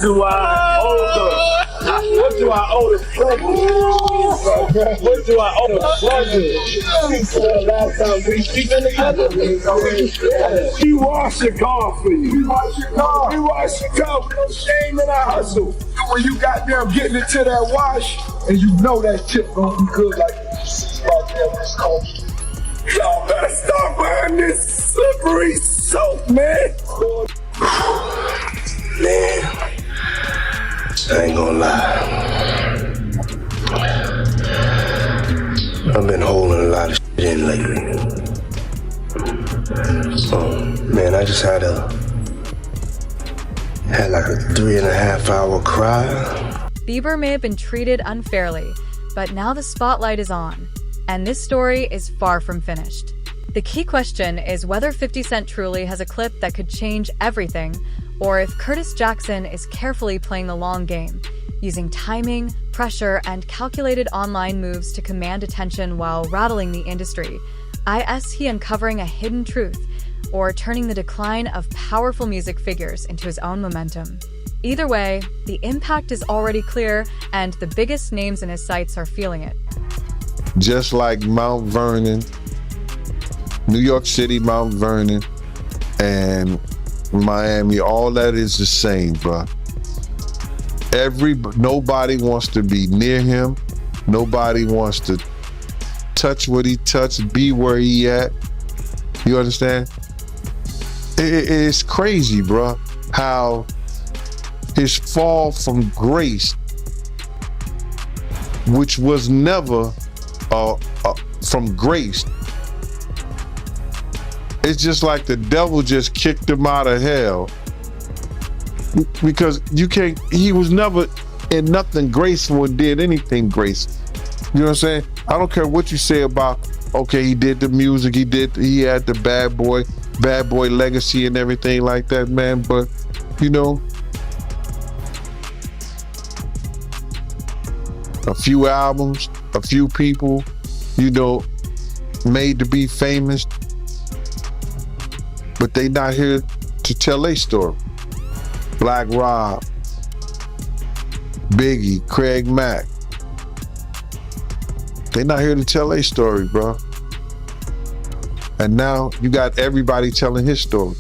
do I owe the? What do I owe the pleasure? What do I owe the pleasure? Since the last time we been together, we wash your car for you. We wash your car. We wash your car with no shame in our hustle. And when you goddamn getting into that wash, and you know that tip gonna be good, like goddamn this coach. Y'all better stop wearing this slippery soap, man. Man, I ain't gonna lie. I've been holding a lot of shit in lately. Man, I just had like a 3.5 hour cry. Bieber may have been treated unfairly, but now the spotlight is on, and this story is far from finished. The key question is whether 50 Cent truly has a clip that could change everything, or if Curtis Jackson is carefully playing the long game, using timing, pressure, and calculated online moves to command attention while rattling the industry. Is he uncovering a hidden truth, or turning the decline of powerful music figures into his own momentum? Either way, the impact is already clear, and the biggest names in his sights are feeling it. Just like Mount Vernon, New York City, Mount Vernon, and Miami, all that is the same, bro. Nobody wants to be near him. Nobody wants to touch what he touched, be where he at. You understand? It's crazy, bro, how his fall from grace, which was never from grace. It's just like the devil just kicked him out of hell, because he was never in nothing graceful and did anything graceful. You know what I'm saying? I don't care what you say about, okay, he did the music, he had the bad boy legacy and everything like that, man, but you know, a few albums, a few people, you know, made to be famous, but they not here to tell their story. Black Rob, Biggie, Craig Mack. They not here to tell their story, bro. And now you got everybody telling his story.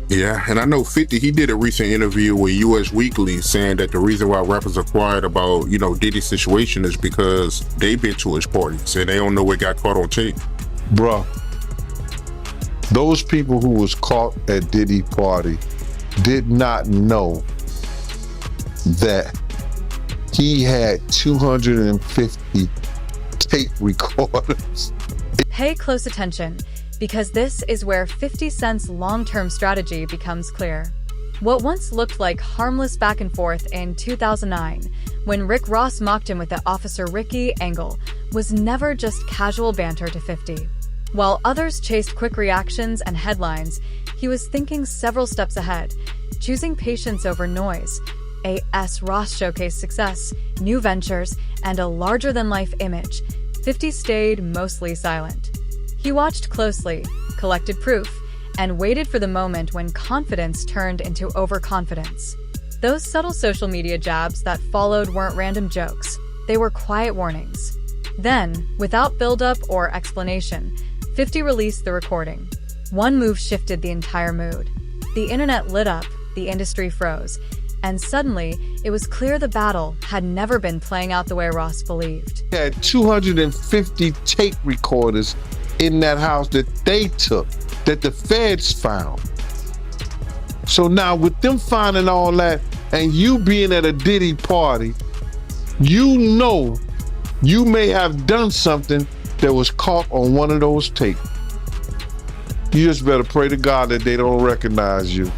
Yeah, and I know 50, he did a recent interview with US Weekly saying that the reason why rappers are quiet about, you know, Diddy's situation is because they've been to his parties and they don't know what got caught on tape. Bruh, those people who was caught at Diddy party did not know that he had 250 tape recorders. Pay close attention, because this is where 50 Cent's long-term strategy becomes clear. What once looked like harmless back and forth in 2009, when Rick Ross mocked him with the Officer Ricky angle, was never just casual banter to 50. While others chased quick reactions and headlines, he was thinking several steps ahead, choosing patience over noise. A S. Ross showcased success, new ventures, and a larger-than-life image. 50 stayed mostly silent. He watched closely, collected proof, and waited for the moment when confidence turned into overconfidence. Those subtle social media jabs that followed weren't random jokes. They were quiet warnings. Then, without build-up or explanation, 50 released the recording. One move shifted the entire mood. The internet lit up, the industry froze, and suddenly, it was clear the battle had never been playing out the way Ross believed. He had 250 tape recorders in that house that they took, that the feds found. So now with them finding all that and you being at a Diddy party, you know you may have done something that was caught on one of those tapes. You just better pray to God that they don't recognize you.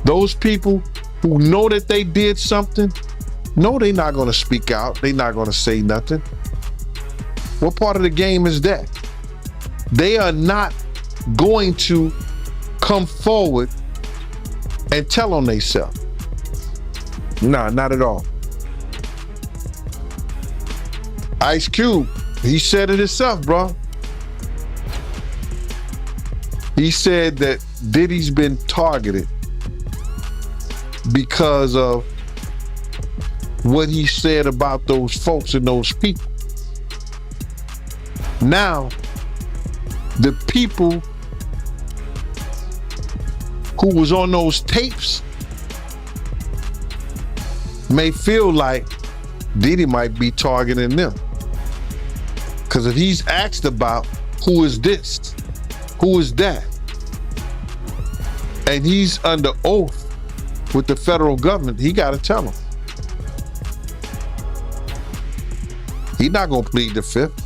Those people who know that they did something, no, they're not gonna speak out. They're not gonna say nothing. What part of the game is that? They are not going to come forward and tell on themselves. Nah, not at all. Ice Cube, he said it himself, bro. He said that Diddy's been targeted because of what he said about those folks and those people. Now, the people who was on those tapes may feel like Diddy might be targeting them. Because if he's asked about who is this, who is that, and he's under oath with the federal government, he got to tell them. He's not going to plead the fifth.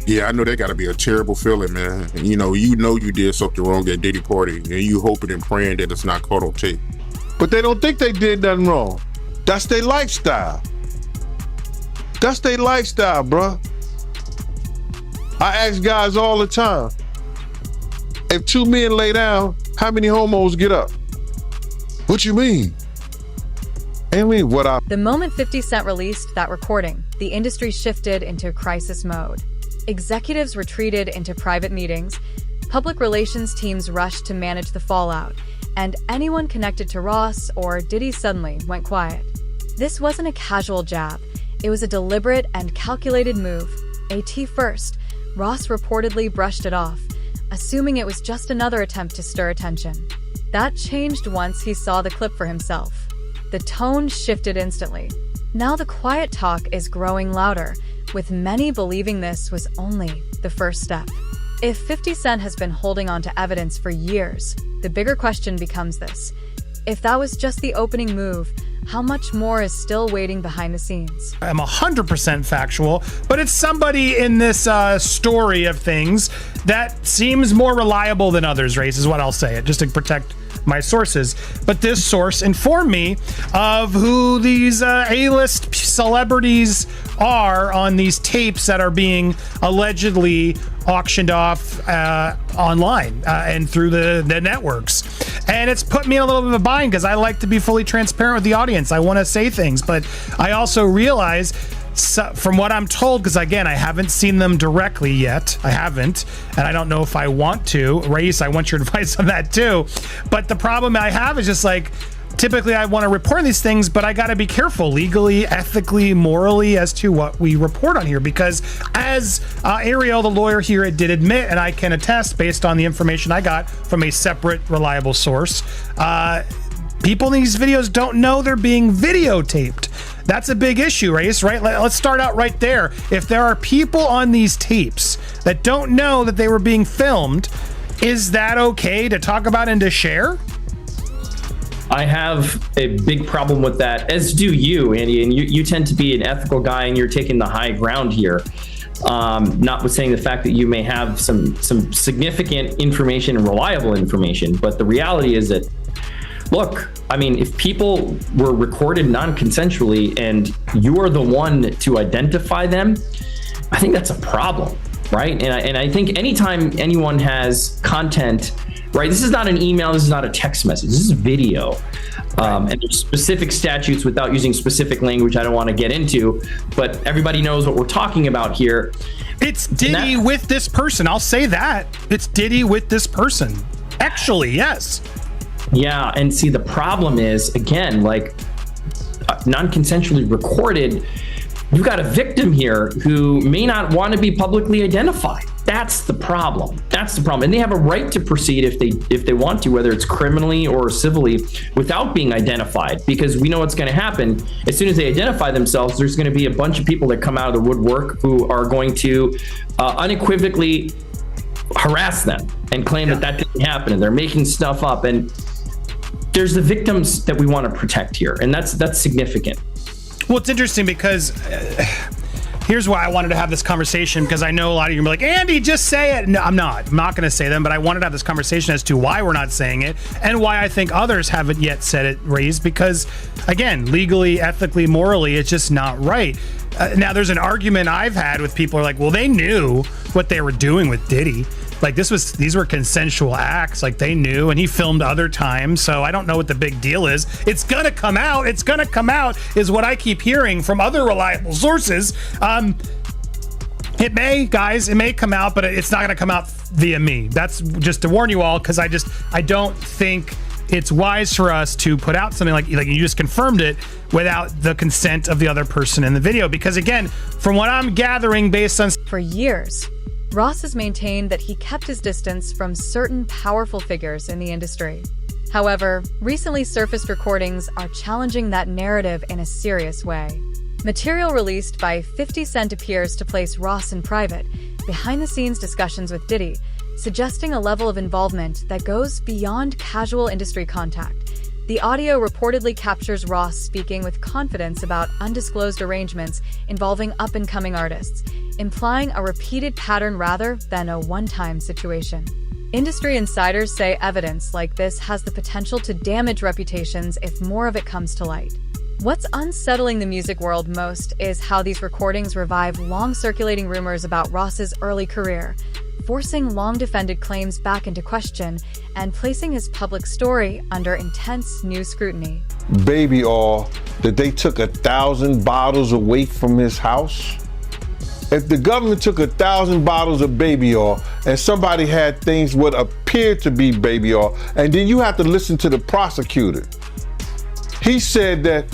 Yeah, I know that got to be a terrible feeling, man. You know you did something wrong at Diddy party, and you hoping and praying that it's not caught on tape. But they don't think they did nothing wrong. That's their lifestyle. That's their lifestyle, bruh. I ask guys all the time, if two men lay down, how many homos get up? What you mean? I mean, what I... The moment 50 Cent released that recording, the industry shifted into crisis mode. Executives retreated into private meetings, public relations teams rushed to manage the fallout, and anyone connected to Ross or Diddy suddenly went quiet. This wasn't a casual jab. It was a deliberate and calculated move. AT first, Ross reportedly brushed it off, assuming it was just another attempt to stir attention. That changed once he saw the clip for himself. The tone shifted instantly. Now the quiet talk is growing louder, with many believing this was only the first step. If 50 Cent has been holding on to evidence for years, the bigger question becomes this. If that was just the opening move, how much more is still waiting behind the scenes? I'm 100% factual, but it's somebody in this story of things that seems more reliable than others, Race, is what I'll say it, just to protect my sources. But this source informed me of who these A-list celebrities are on these tapes that are being allegedly auctioned off online and through the networks. And it's put me in a little bit of a bind because I like to be fully transparent with the audience. I want to say things, but I also realize from what I'm told, because again, I haven't seen them directly yet. I haven't, and I don't know if I want to. Race, I want your advice on that too. But the problem I have is just like, typically I want to report these things, but I got to be careful legally, ethically, morally as to what we report on here, because as Ariel, the lawyer here, did admit, and I can attest based on the information I got from a separate reliable source, people in these videos don't know they're being videotaped. That's a big issue, Race, right? Let's start out right there. If there are people on these tapes that don't know that they were being filmed, is that okay to talk about and to share? I have a big problem with that, as do you, Andy, and you tend to be an ethical guy and you're taking the high ground here. Notwithstanding the fact that you may have some significant information and reliable information, but the reality is that, look, I mean, if people were recorded non-consensually and you're the one to identify them, I think that's a problem, right? And I think anytime anyone has content, right, this is not an email, this is not a text message, this is video. And there's specific statutes, without using specific language I don't want to get into, but everybody knows what we're talking about here. It's Diddy with this person, I'll say that. It's Diddy with this person. Actually, yes. Yeah, and see, the problem is, again, like non-consensually recorded, you've got a victim here who may not want to be publicly identified. That's the problem. That's the problem. And they have a right to proceed if they want to, whether it's criminally or civilly, without being identified, because we know what's going to happen. As soon as they identify themselves, there's going to be a bunch of people that come out of the woodwork who are going to unequivocally harass them and claim that didn't happen, and they're making stuff up. And there's the victims that we want to protect here, and that's significant. Well, it's interesting because here's why I wanted to have this conversation, because I know a lot of you are like, Andy, just say it. No, I'm not going to say them, but I wanted to have this conversation as to why we're not saying it and why I think others haven't yet said it, raised, because again, legally, ethically, morally, it's just not right. Now, there's an argument I've had with people who are like, well, they knew what they were doing with Diddy. Like these were consensual acts, like they knew, and he filmed other times, so I don't know what the big deal is. It's gonna come out is what I keep hearing from other reliable sources. It may come out, but it's not gonna come out via me. That's just to warn you all, because I don't think it's wise for us to put out something like you just confirmed it without the consent of the other person in the video. Because again, from what I'm gathering based on... For years, Ross has maintained that he kept his distance from certain powerful figures in the industry. However, recently surfaced recordings are challenging that narrative in a serious way. Material released by 50 Cent appears to place Ross in private, behind-the-scenes discussions with Diddy, suggesting a level of involvement that goes beyond casual industry contact. The audio reportedly captures Ross speaking with confidence about undisclosed arrangements involving up-and-coming artists, implying a repeated pattern rather than a one-time situation. Industry insiders say evidence like this has the potential to damage reputations if more of it comes to light. What's unsettling the music world most is how these recordings revive long-circulating rumors about Ross's early career, forcing long-defended claims back into question and placing his public story under intense new scrutiny. Baby oil that they took 1,000 bottles away from his house? If the government took 1,000 bottles of baby oil and somebody had things what appeared to be baby oil, and then you have to listen to the prosecutor. He said that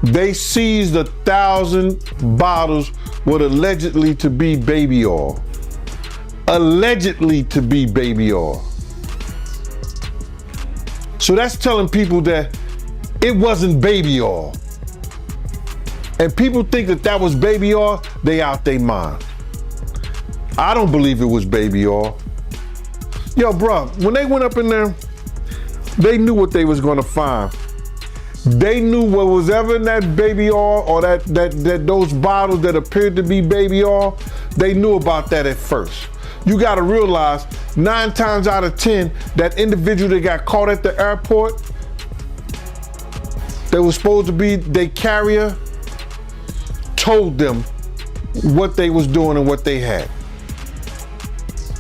they seized 1,000 bottles what allegedly to be baby oil. Allegedly to be baby oil. So that's telling people that it wasn't baby oil. And people think that that was baby oil, they out their mind. I don't believe it was baby oil. Yo, bro, when they went up in there, they knew what they was gonna find. They knew what was ever in that baby oil or that those bottles that appeared to be baby oil, they knew about that at first. You gotta realize 9 times out of 10, that individual that got caught at the airport, that was supposed to be their carrier, told them what they was doing and what they had.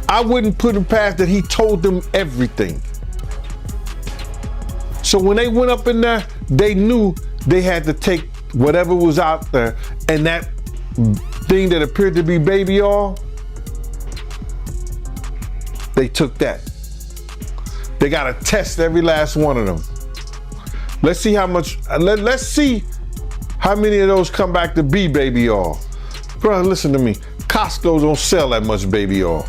I wouldn't put it past that he told them everything. So when they went up in there, they knew they had to take whatever was out there, and that thing that appeared to be baby oil, they took that. They gotta test every last one of them. Let's see how much, let's see how many of those come back to be baby oil. Bro, listen to me. Costco don't sell that much baby oil.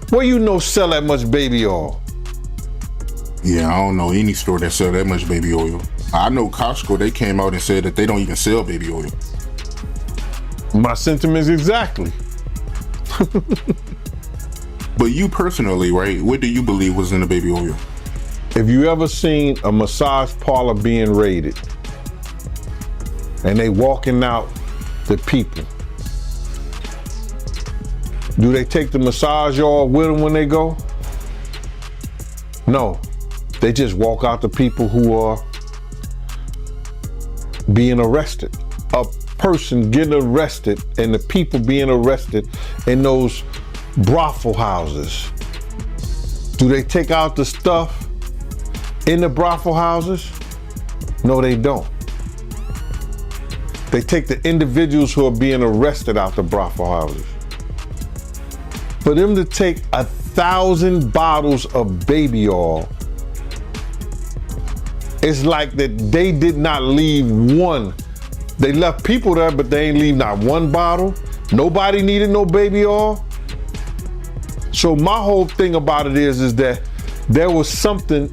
Where you know sell that much baby oil? Yeah, I don't know any store that sell that much baby oil. I know Costco, they came out and said that they don't even sell baby oil. My sentiments exactly. But you personally, right, what do you believe was in the baby oil? If you ever seen a massage parlor being raided and they walking out the people, do they take the massage oil with them when they go? No, they just walk out the people who are being arrested. A person getting arrested and the people being arrested in those brothel houses. Do they take out the stuff in the brothel houses? No, they don't. They take the individuals who are being arrested out the brothel houses. For them to take 1,000 bottles of baby oil, it's like that they did not leave one. They left people there, but they ain't leave not one bottle. Nobody needed no baby oil. So my whole thing about it is that there was something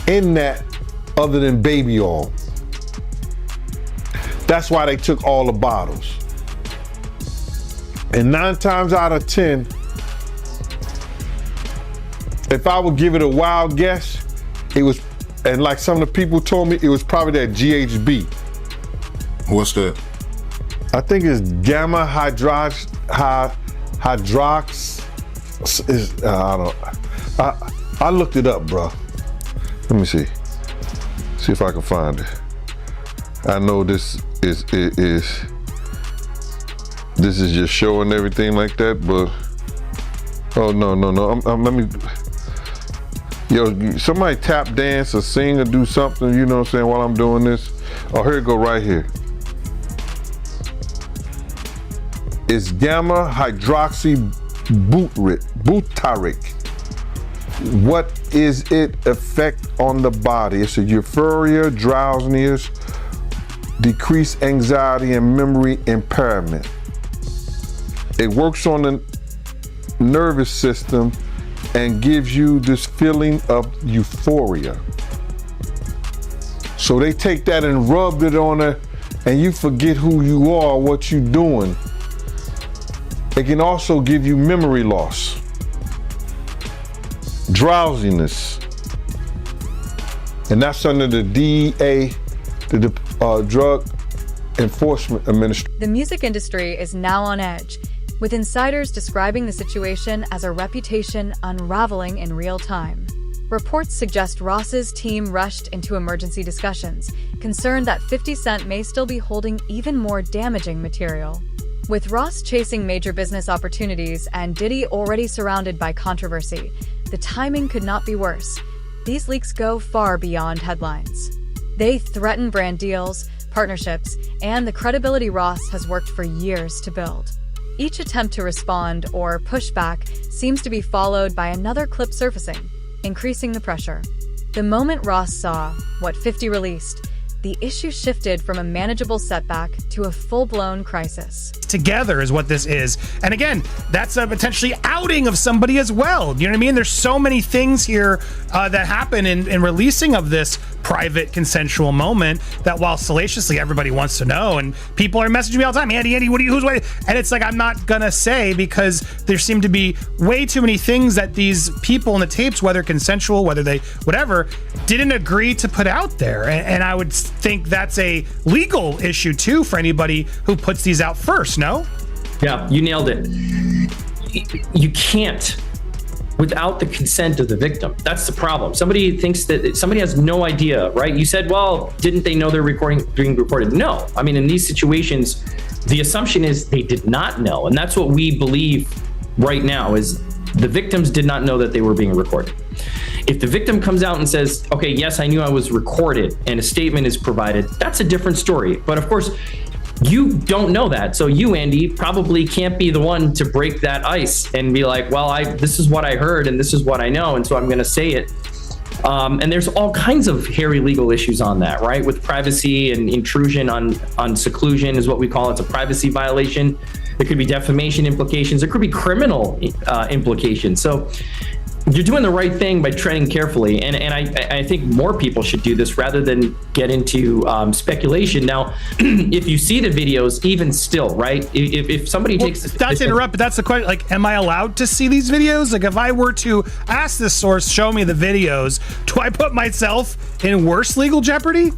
in that other than baby oil. That's why they took all the bottles. And 9 times out of 10, if I would give it a wild guess, it was, and like some of the people told me, it was probably that GHB. What's that? I think it's gamma hydrox. I looked it up, bro. Let me see. See if I can find it. I know this is just showing everything like that, but oh no. Let me. Yo, somebody tap dance or sing or do something. You know what I'm saying? While I'm doing this. Oh, here it go right here. It's gamma hydroxy butyric. What is it effect on the body? It's a euphoria, drowsiness, decreased anxiety, and memory impairment. It works on the nervous system and gives you this feeling of euphoria. So they take that and rub it on her, and you forget who you are, what you're doing. It can also give you memory loss, drowsiness, and that's under the DEA, the Drug Enforcement Administration. The music industry is now on edge, with insiders describing the situation as a reputation unraveling in real time. Reports suggest Ross's team rushed into emergency discussions, concerned that 50 Cent may still be holding even more damaging material. With Ross chasing major business opportunities and Diddy already surrounded by controversy, the timing could not be worse. These leaks go far beyond headlines. They threaten brand deals, partnerships, and the credibility Ross has worked for years to build. Each attempt to respond or push back seems to be followed by another clip surfacing, increasing the pressure. The moment Ross saw what 50 released, the issue shifted from a manageable setback to a full-blown crisis. Together is what this is. And again, that's a potentially outing of somebody as well. You know what I mean? There's so many things here that happen in releasing of this private consensual moment that while salaciously everybody wants to know, and people are messaging me all the time, Andy, who's waiting? And it's like, I'm not gonna say, because there seem to be way too many things that these people in the tapes, whether consensual, whether they, whatever, didn't agree to put out there. And I would think that's a legal issue too for anybody who puts these out first, no? Yeah, you nailed it. You can't without the consent of the victim. That's the problem. Somebody thinks that somebody has no idea, right? You said, well, didn't they know they're being recorded? No. I mean, in these situations, the assumption is they did not know. And that's what we believe right now, is the victims did not know that they were being recorded. If the victim comes out and says, okay, yes, I knew I was recorded, and a statement is provided, that's a different story. But of course, you don't know that. So you, Andy, probably can't be the one to break that ice and be like, well, this is what I heard and this is what I know, and so I'm going to say it. And there's all kinds of hairy legal issues on that, right? With privacy and intrusion on seclusion is what we call it. It's a privacy violation. There could be defamation implications. There could be criminal implications. So you're doing the right thing by treading carefully, and I think more people should do this rather than get into speculation. Now, if you see the videos, even still, right? If somebody takes not to interrupt, but that's the question. Like, am I allowed to see these videos? Like, if I were to ask this source, show me the videos, do I put myself in worse legal jeopardy?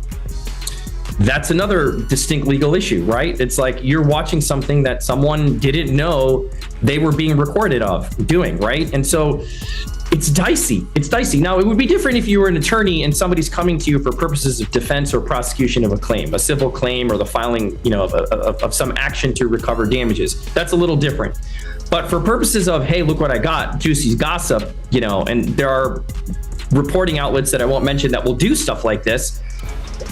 That's another distinct legal issue, right? It's like you're watching something that someone didn't know they were being recorded of doing, right? And so it's dicey. It's dicey. Now, it would be different if you were an attorney and somebody's coming to you for purposes of defense or prosecution of a claim, a civil claim, or the filing, of some action to recover damages. That's a little different. But for purposes of, hey, look what I got, juicy gossip, and there are reporting outlets that I won't mention that will do stuff like this.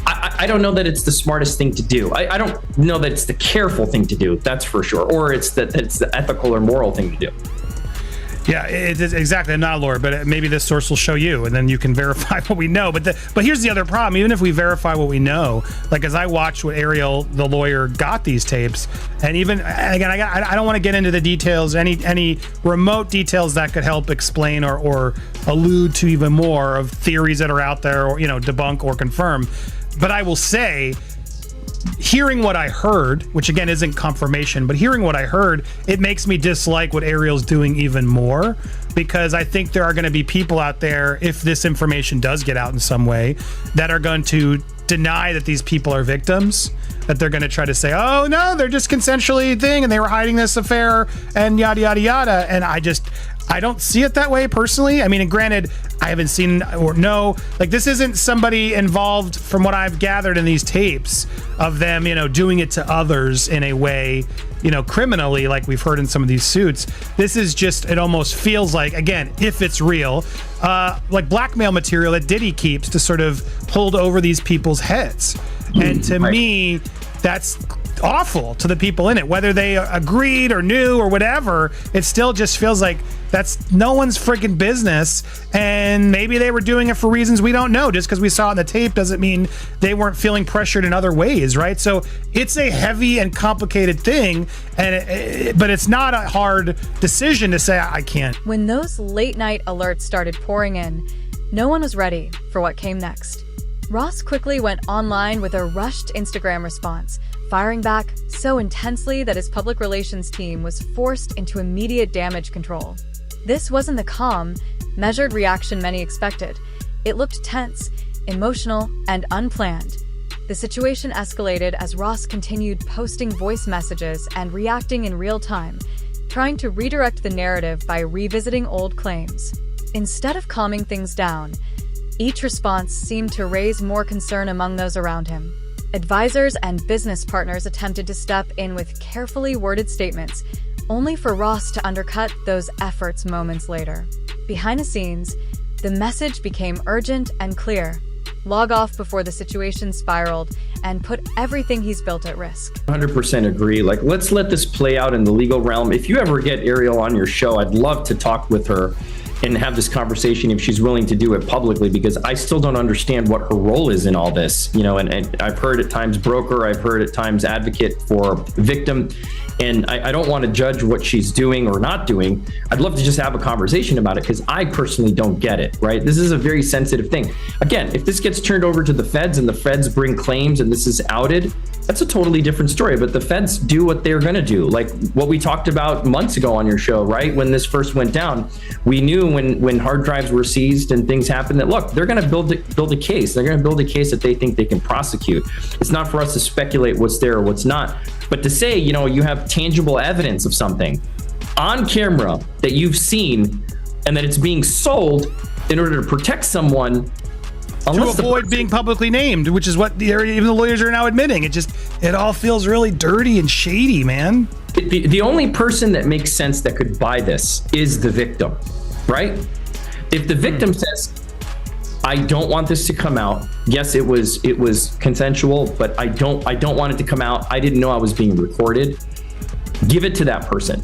I don't know that it's the smartest thing to do. I don't know that it's the careful thing to do, that's for sure, or it's the ethical or moral thing to do. Yeah, it is exactly. I'm not a lawyer, but maybe this source will show you, and then you can verify what we know. But here's the other problem. Even if we verify what we know, like as I watched what Ariel, the lawyer, got these tapes, and even again, I don't want to get into the details, any remote details that could help explain or allude to even more of theories that are out there, or debunk or confirm. But I will say, hearing what I heard, which again isn't confirmation, but hearing what I heard, it makes me dislike what Ariel's doing even more, because I think there are going to be people out there, if this information does get out in some way, that are going to deny that these people are victims, that they're going to try to say, oh no, they're just consensually and they were hiding this affair and yada yada yada. And I don't see it that way personally. I mean, and granted, I haven't seen or know, like, this isn't somebody involved, from what I've gathered in these tapes of them, doing it to others in a way, criminally, like we've heard in some of these suits. This is just, it almost feels like, again, if it's real, like blackmail material that Diddy keeps to sort of hold over these people's heads. And to me, that's awful to the people in it, whether they agreed or knew or whatever. It still just feels like that's no one's freaking business, and maybe they were doing it for reasons we don't know. Just because we saw it in the tape doesn't mean they weren't feeling pressured in other ways, right? So it's a heavy and complicated thing, and but it's not a hard decision to say I can't. When those late night alerts started pouring in, no one was ready for what came next. Ross quickly went online with a rushed Instagram response, firing back so intensely that his public relations team was forced into immediate damage control. This wasn't the calm, measured reaction many expected. It looked tense, emotional, and unplanned. The situation escalated as Ross continued posting voice messages and reacting in real time, trying to redirect the narrative by revisiting old claims. Instead of calming things down, each response seemed to raise more concern among those around him. Advisors and business partners attempted to step in with carefully worded statements, only for Ross to undercut those efforts moments later. Behind the scenes, the message became urgent and clear. Log off before the situation spiraled and put everything he's built at risk. 100% agree. Like, let's let this play out in the legal realm. If you ever get Ariel on your show, I'd love to talk with her and have this conversation if she's willing to do it publicly, because I still don't understand what her role is in all this, you know, and I've heard at times broker, I've heard at times advocate for victim, and I don't want to judge what she's doing or not doing. I'd love to just have a conversation about it, because I personally don't get it, right? This is a very sensitive thing. Again, if this gets turned over to the feds and the feds bring claims and this is outed, that's a totally different story. But the feds do what they're going to do. Like what we talked about months ago on your show, right? When this first went down, we knew when hard drives were seized and things happened that, look, they're going to build a case. They're going to build a case that they think they can prosecute. It's not for us to speculate what's there or what's not. But to say, you know, you have tangible evidence of something on camera that you've seen and that it's being sold in order to protect someone, to avoid being publicly named, which is what even the lawyers are now admitting. It all feels really dirty and shady, man. The only person that makes sense that could buy this is the victim, right? If the victim says, I don't want this to come out. Yes, it was consensual, but I don't want it to come out. I didn't know I was being recorded. Give it to that person.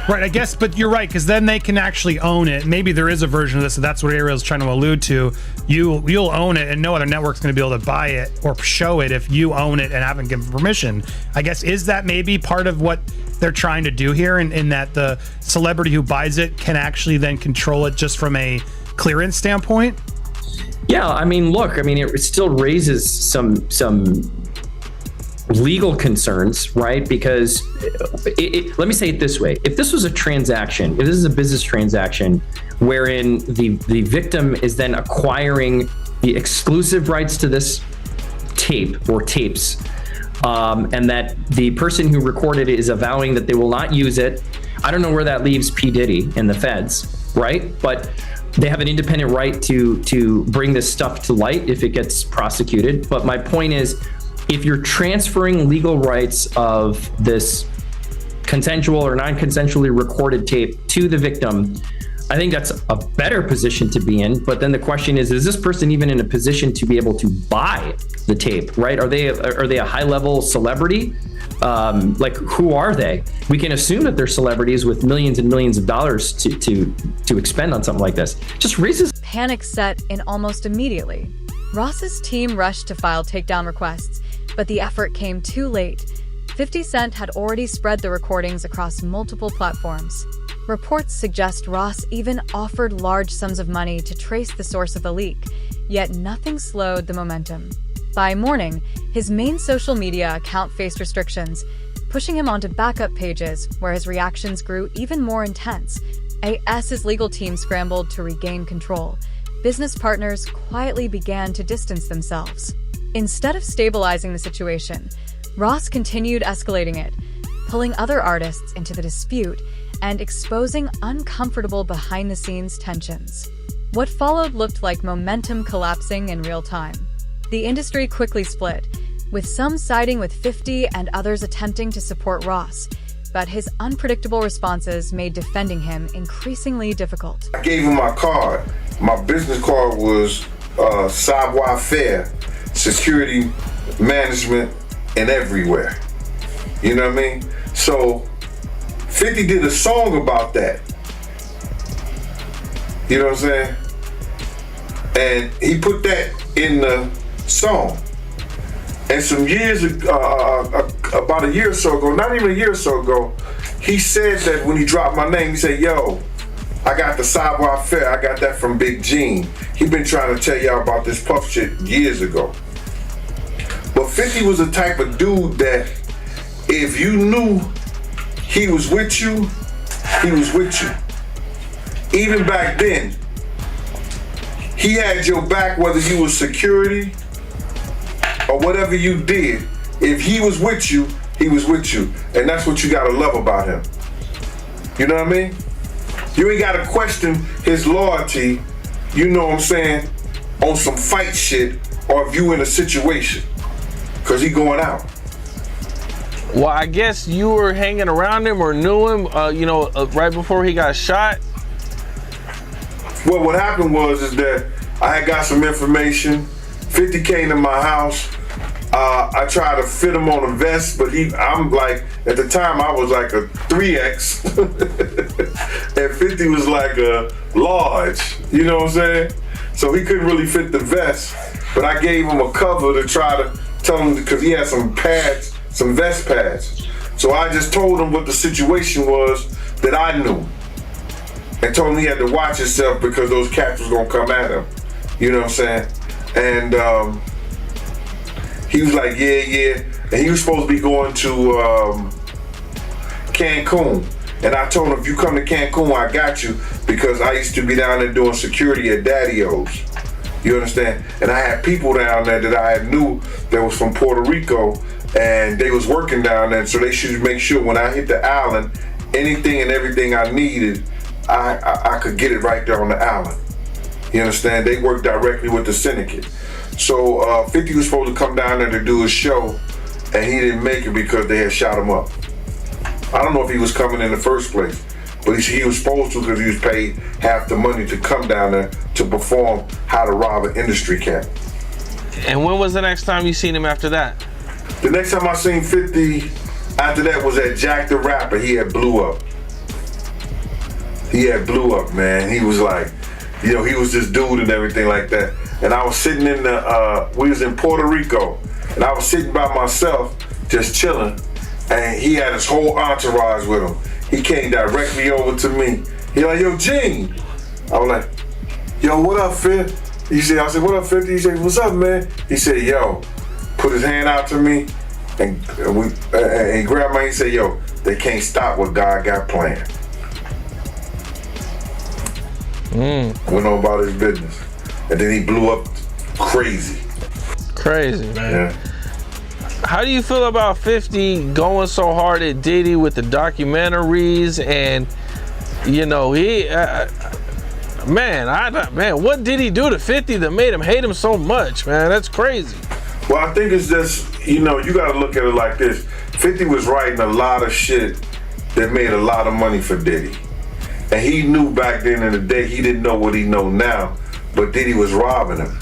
Right, I guess, but you're right, because then they can actually own it. Maybe there is a version of this, so that's what Ariel's trying to allude to. You'll own it, and no other network's going to be able to buy it or show it if you own it and haven't given permission. I guess, is that maybe part of what they're trying to do here, in that the celebrity who buys it can actually then control it just from a clearance standpoint? Yeah, I mean, look, it still raises some legal concerns, right? Because let me say it this way. If this was a transaction, if this is a business transaction wherein the victim is then acquiring the exclusive rights to this tape or tapes, and that the person who recorded it is avowing that they will not use it, I don't know where that leaves P. Diddy and the feds, right? But they have an independent right to bring this stuff to light if it gets prosecuted. But my point is, if you're transferring legal rights of this consensual or non-consensually recorded tape to the victim, I think that's a better position to be in. But then the question is this person even in a position to be able to buy the tape, right? Are they a high-level celebrity? Like, who are they? We can assume that they're celebrities with millions and millions of dollars to expend on something like this. Just raises panic set in almost immediately. Ross's team rushed to file takedown requests, but the effort came too late. 50 Cent had already spread the recordings across multiple platforms. Reports suggest Ross even offered large sums of money to trace the source of the leak, yet nothing slowed the momentum. By morning, his main social media account faced restrictions, pushing him onto backup pages where his reactions grew even more intense. AS's legal team scrambled to regain control. Business partners quietly began to distance themselves. Instead of stabilizing the situation, Ross continued escalating it, pulling other artists into the dispute and exposing uncomfortable behind-the-scenes tensions. What followed looked like momentum collapsing in real time. The industry quickly split, with some siding with 50 and others attempting to support Ross, but his unpredictable responses made defending him increasingly difficult. I gave him my card. My business card was savoir-faire, security management and everywhere. You know what I mean? So 50 did a song about that. You know what I'm saying? And he put that in the song. And some years ago, about a year or so ago, not even a year or so ago, he said that when he dropped my name, he said, yo, I got the Savoir Faire, I got that from Big Gene. He been trying to tell y'all about this Puff shit years ago. But 50 was the type of dude that if you knew he was with you, he was with you. Even back then, he had your back whether you was security or whatever you did. If he was with you, he was with you. And that's what you gotta love about him. You know what I mean? You ain't gotta question his loyalty, you know what I'm saying, on some fight shit or if you in a situation. Cause he going out. Well, I guess you were hanging around him or knew him, right before he got shot. Well, what happened is that I had got some information. 50 came to my house. I tried to fit him on a vest, but I'm like, at the time I was like a 3X. And 50 was like a large, you know what I'm saying? So he couldn't really fit the vest, but I gave him a cover to try to tell him, because he had some pads, some vest pads. So I just told him what the situation was that I knew. And told him he had to watch himself because those cats was gonna come at him. You know what I'm saying? And he was like, yeah. And he was supposed to be going to Cancun. And I told him, if you come to Cancun, I got you, because I used to be down there doing security at Daddy-O's. You understand? And I had people down there that I knew that was from Puerto Rico, and they was working down there, so they should make sure when I hit the island, anything and everything I needed, I could get it right there on the island. You understand? They work directly with the syndicate. So 50 was supposed to come down there to do a show, and he didn't make it because they had shot him up. I don't know if he was coming in the first place, but he was supposed to, because he was paid half the money to come down there to perform How to Rob an Industry Cat. And when was the next time you seen him after that? The next time I seen 50 after that was at Jack the Rapper. He had blew up. Man. He was like, he was this dude and everything like that. And I was sitting in we was in Puerto Rico, and I was sitting by myself, just chilling, and he had his whole entourage with him. He came directly over to me. He like, yo, Gene. I was like, yo, what up, Fit? I said, what up, 50? He said, what's up, man? He said, yo, put his hand out to me, and he grabbed my hand. He said, yo, they can't stop what God got planned. Went on about his business. And then he blew up crazy. Crazy, man. Yeah. How do you feel about 50 going so hard at Diddy with the documentaries, and what did he do to 50 that made him hate him so much, man? That's crazy. Well, I think it's just, you got to look at it like this. 50 was writing a lot of shit that made a lot of money for Diddy. And he knew back then in the day, he didn't know what he know now, but Diddy was robbing him.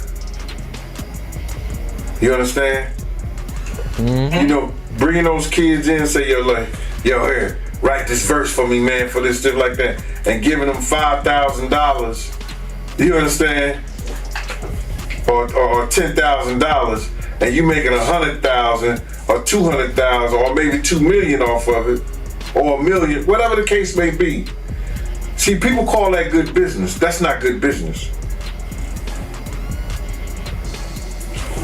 You understand? Mm-hmm. Bringing those kids in and say, yo, here, write this verse for me, man, for this, stuff like that, and giving them $5,000, you understand? Or $10,000, and you making $100,000 or $200,000 or maybe $2 million off of it, or $1 million, whatever the case may be. See, people call that good business. That's not good business.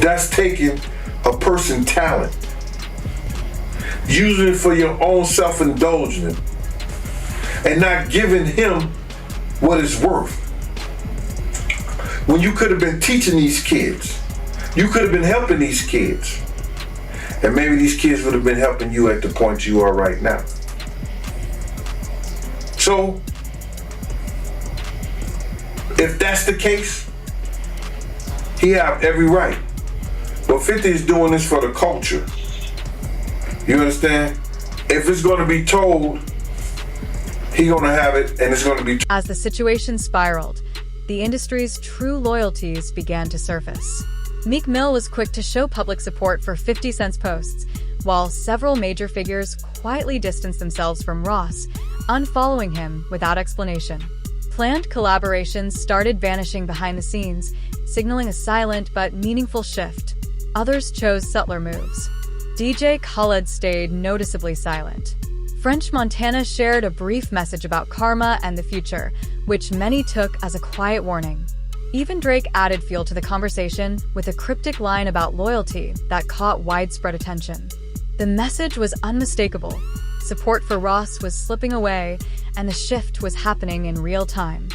That's taking a person's talent, using it for your own self-indulgence, and not giving him what it's worth. When you could have been teaching these kids, you could have been helping these kids, and maybe these kids would have been helping you at the point you are right now. So, if that's the case, he have every right. But 50 is doing this for the culture. You understand? If it's going to be told, he going to have it, and it's going to be. As the situation spiraled, the industry's true loyalties began to surface. Meek Mill was quick to show public support for 50 Cent's posts, while several major figures quietly distanced themselves from Ross, unfollowing him without explanation. Planned collaborations started vanishing behind the scenes, signaling a silent but meaningful shift. Others chose subtler moves. DJ Khaled stayed noticeably silent. French Montana shared a brief message about karma and the future, which many took as a quiet warning. Even Drake added fuel to the conversation with a cryptic line about loyalty that caught widespread attention. The message was unmistakable. Support for Ross was slipping away, and the shift was happening in real time.